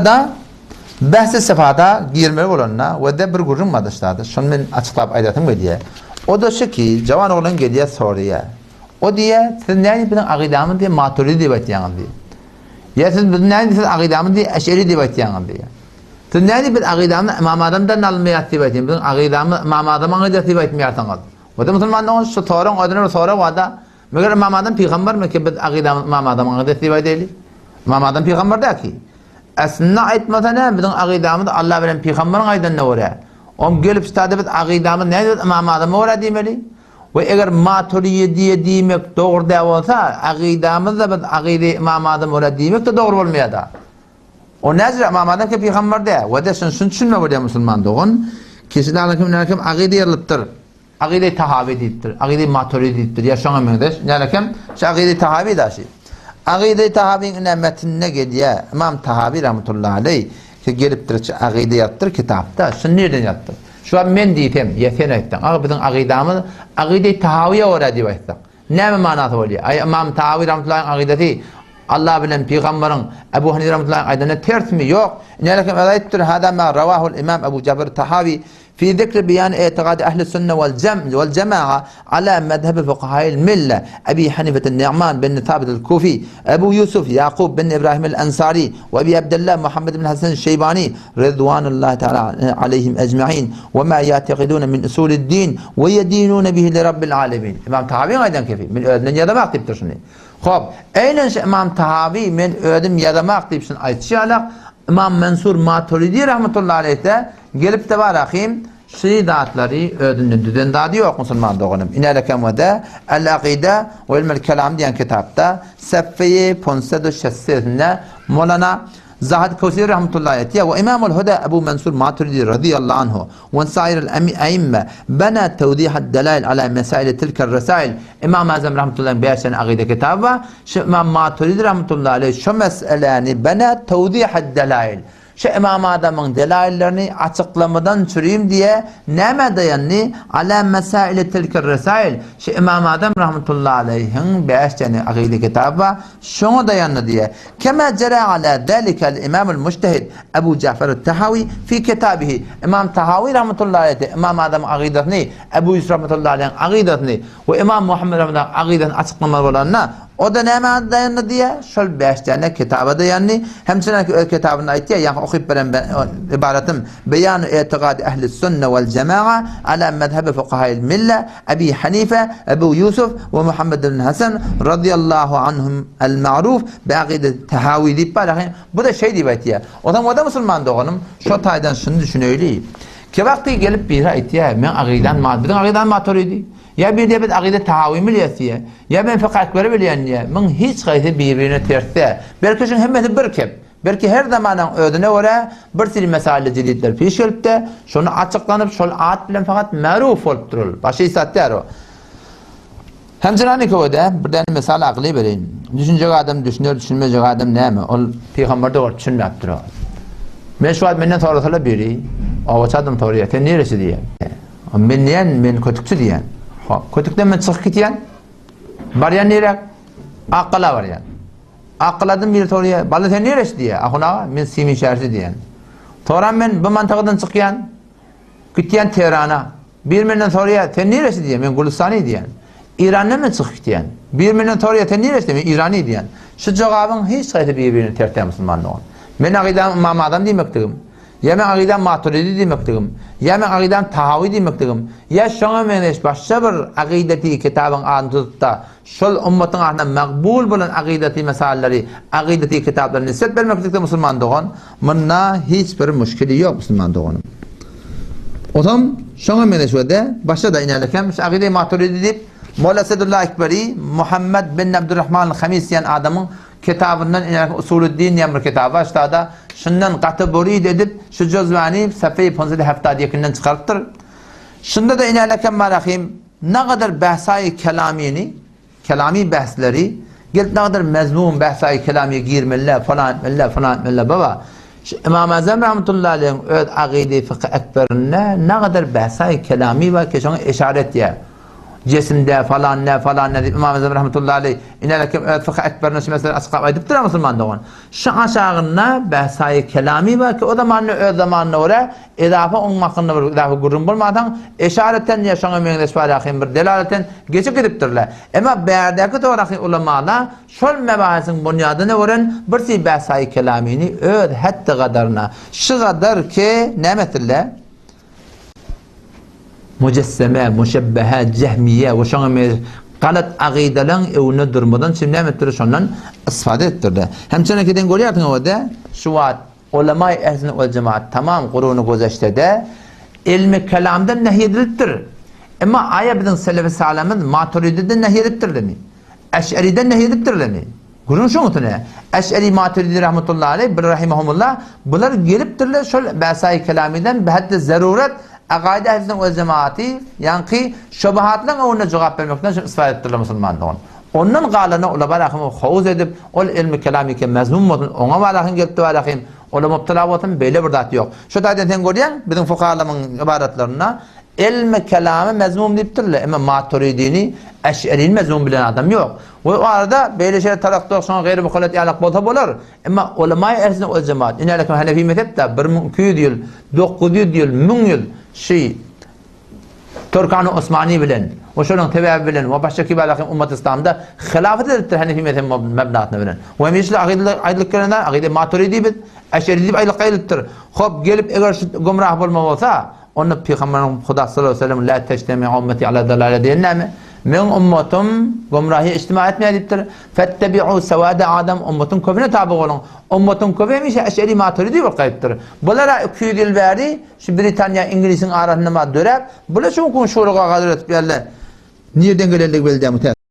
da bahsi sıfata girmeli olanına ve de bir gurur madışladı. Şunu ben açıklayıp aydatım ve diye. O da şu ki, cavan oğlan geliyor soruya. O diye, siz neyini bilin akidamın diye maturidi diye batıyanın diye. Ya siz bilin neyini siz akidamın diye eşeri diye batıyanın diye. Siz neyini bilin akidamın İmam Adam'dan almayat diye batıyanın. Bilin akidamın İmam Adam'ın akidamı diye batmayatınız. O da Müslümanların şu sorun odunu soru var da, meğer İmam Adam peygamber mi ki biz akidamın İmam Adam'ın akidamı diye batıyalım? İmam Adam peygamber de ki. Aslında aytmasa ne? Bizim akidamız Allah veren peygamberin aydanına oraya. On gelip istadı biz akidamız ne diyor? İmam Adam'a oraya demeli. Ve eğer Maturidiye demek doğru da olsa akidamız da biz akide İmam Adam'a oraya demek de doğru olmuyor da. O nezir İmam Adam ki peygamber de. Ve de şunu düşünme burada Müslüman doğun. Kişilerle kim akide yerlidir. Akide tahavi deyiptir. Akide Maturidi deyiptir. Yaşanan mıdır? Yani kim? Şu akide tahavi da şey. Akide-i Tahavi'nin metinine geliyor. İmam Tahavi rahmetullahi aleyh ki geliptir akide yattır kitapta. Şunu nereden yattır? Şu an ben diyeyim, yefen ettim. Ama bizim akidamız akide-i Tahavi'ye oraya diyor. Ne mi manası oluyor? İmam Tahavi rahmetullahi akideti Allah bilen peygamberin Ebu Hanife rahmetullahi aleyh'ine ters mi? Yok. Nelekim edayettir. Hada ma ravahul imam Ebu Cabir Tahavi في ذكر بيان اعتقاد أهل السنة والجماعة على مذهب فقهاء الملة أبي حنيفة النعمان بن ثابت الكوفي أبو يوسف يعقوب بن إبراهيم الأنصاري وأبي عبد الله محمد بن حسن الشيباني رضوان الله تعالى عليهم أجمعين وما يعتقدون من أصول الدين ويدينون به لرب العالمين. İmam Tahavi aydan kefi. Min ödünün yadamak deyip dursun. Hop. Eylen İmam Tahavi min ödüm yadamak deyip şunu aytışalak. İmam Mansur Maturidi rahmetullahi aleyh de gelip de var akıyım şiidatları ödünün düzen dadı yok Müslüman doğunum. İneleken ve de El-Akide ve İlmel Kelam diyen kitapta Seffeyi Ponsedo Şessizine Molana Zahid Kavsiri rahmetullahi aleyh ve İmamul Huda Ebu Mansur Maturidi radıyallahu anhu ve sair el-aimme bana tevdihat delail ala mesaili tilker resail. İmam Azam rahmetullahi aleyh beşen akide kitabı İmam Maturidi rahmetullahi aleyh şu meseleni bana tevdihat delail. Şu İmam Adam'ın delaillerini açıklamadan süreyim diye neme dayanni ala mesaili tilker resail. Şu İmam Adam rahmetullahi aleyhin 5 tane akide kitabı şunu dayandı diye. Kema cera ala dalikel İmamul Mujtehid Ebu Cafer el-Tahavi fi kitabihi. İmam Tahavi rahmetullahi aleyh İmam Adam akidesini, Ebu Yusuf rahmetullahi aleyhin akidesini ve İmam Muhammed rahmetullahi akidesini açıklamalı olanlar o da neme dayandı diye şöyle 5 tane kitaba dayandı. Hemsine kitabına ait ya yani okuyup veren ibaretim beyan itikad ehli sünne vel cema'a ala mezhebi fuqaha'il mille Ebi Hanife, Ebu Yusuf ve Muhammed bin Hasan radıyallahu anhum el ma'ruf bi akide tahavi deyip bakayım. Bu da şey diye ya. O zaman o da Müslüman doğanım. Şu taydan şunu düşünüyor. Ki vakti gelip bir ait ya ben akiden maturidi. Ya bir de bir akide tahavi biliyesiye. Ya ben fıkıh ekberi biliyen ya. Ben hiç gayet birbirine terste. Belki şun hemmeti bir kep. Belki her zamanın ödüne göre bir sürü mesele cilitler peş gelip de şunu açıklanıp şol at bilen fakat maruf olup durur. Başı isatlar o. Hemzirani köyde bir tane mesele akli vereyim. Düşünecek adam düşünür, düşünmeyecek adam ne mi? O peygamberde var düşünmeyaptır o. Ben şu an benden sorusuyla biri. O çadım soruyor. Sen neresi diye. Ben kötükçü diyen. Kötükten ben çıkıp gitiyen. Bariyan nere? Akkala var yani. Akkaladım bir soruya. Balı sen neresi diye. Ahuna ben Simi şehri diyen. Sonra ben bu mantıkadan çıkıyan. Gitiyen Tehran'a. Bir benden soruya sen neresi diye. Ben Gülistani diyen. İran'da mı çıkıp gitiyen? Bir benden soruya sen neresi diye. Ben İrani diyen. Şu cevabın hiç sayıda birbirini tertemiz Müslümanlığı. Ben akidem İmam Adam demektim. Ya ben akidem Maturidi demektim. Ya ben akidem Tahavi demektim. Ya şuna meneş başka bir akideti kitabın antıda şol ümmetin ahına makbul bulan akideti meseleleri, akideti kitaplarını nispet vermektikte Müslüman doğan. Bununla hiçbir müşkili yok Müslüman doğanın. O zaman şuna meneş de başta da inerlekem akide-i Maturidi deyip Molla Sedullah Ekberi Muhammed bin Abdurrahman el-Hamis diyen adamın kitabından Usulüddin diyen bir kitabı işte da şundan kategori edip şu cüzvani sayfa-i 570 yakından çıkarttır. Şunda da inerleken merakım ne kadar bahsayı kelami bahsleri ne kadar mezmun bahsayı kelami girmeliler falan baba. İmam Azam rahmetullahi aleyhim akide fıkıh ekberine ne kadar bahsayı kelami var ki şuna işaret ya. Cesimde falan ne deyip İmam Azam rahmetullahi aleyh inelekim fıkh ekberine mesela asıqab edip durar Müslüman doğan. Şu aşağında behsayı kelami var ki o zamanlı öz zamanına ora edafa olmakında bir edafa gurrum bulmadan eşareten yaşanan mengesvar akhim bir delaleten geçip gidipdirler. Ama berdeki doğraki ulamalar şol mebahisin bunyadını oran birsi behsayı kelamini öz hatta kadarına şu kadar ki ne metille mucesseme, müşebbehe, cehmiye ve şuna galat aqidalan evne durmadan şimdi mettre şondan istifade ettirdi. Hemçine kiden görüyorsun orada şu vat ulema ehli vel cemaat tamam kurunu gözeştede ilmi kelamdan nehyedildir. Ama aya bizim selef-i salamın Maturidi'den nehyedildir mi? Eş'ari'den nehyedildir mi? Kurun şu mutune. Eş'ari Maturidi rahmetullahi aleyh bir rahimahumullah bunlar gelipdirler şöyle besay kelamiden hatta zaruret Aqaide ehli ve cemaati yani şubahatla ona cevap vermekten istifade ettirler Müslümanlar. Ondan qalana ulama rahim havuz edip ol ilmi kelami ki mezmum modun ona valahin geldi valahin ola mubtala bolsun böyle bir zat yok. Şu taýdan görýän bizim fuqahalarymyň ibaratlaryna ilmi kelami mezmum dipdirler ama Maturidini Eş'ari'nin mezmum bilen adam yok. Ve o arada böyle şeyler tarakta sonra gayri muhallet yalak bolsa bolar. Ama ulema ehli ve cemaat inelekim Hanefi mezhepte 1200 yıl 900 yıl 1000 yıl Türkan-ı Osmani bilen, o şunun tebebi bilen, o başka kibarlakin ümmet İslam'da hilafet edildir Hanefi mezhebi mebnaatını bilen. O hemişli aqideliklerinde, aqide Maturidi bit, Eş'ari aylık aylıktır. Hop gelip eğer gumrah bulma olsa, onu Peygamberin Huda sallallahu aleyhi ve sellem la teştemi ümmeti ala dalale diyenler men ummetum gumrahi içtima etmeyediptir. Fettebi'u sevade Adem ummetun köbüne tabi olun. Ummetun köbüymiş Eş'ari Maturidi bir kayıptır. Bunlara 200 yıl verdi. Şu Britanya İngiliz'in arasında dörep. Bunlar şu konuşuruğa kadar etip yerler. Nereden gelirlik belli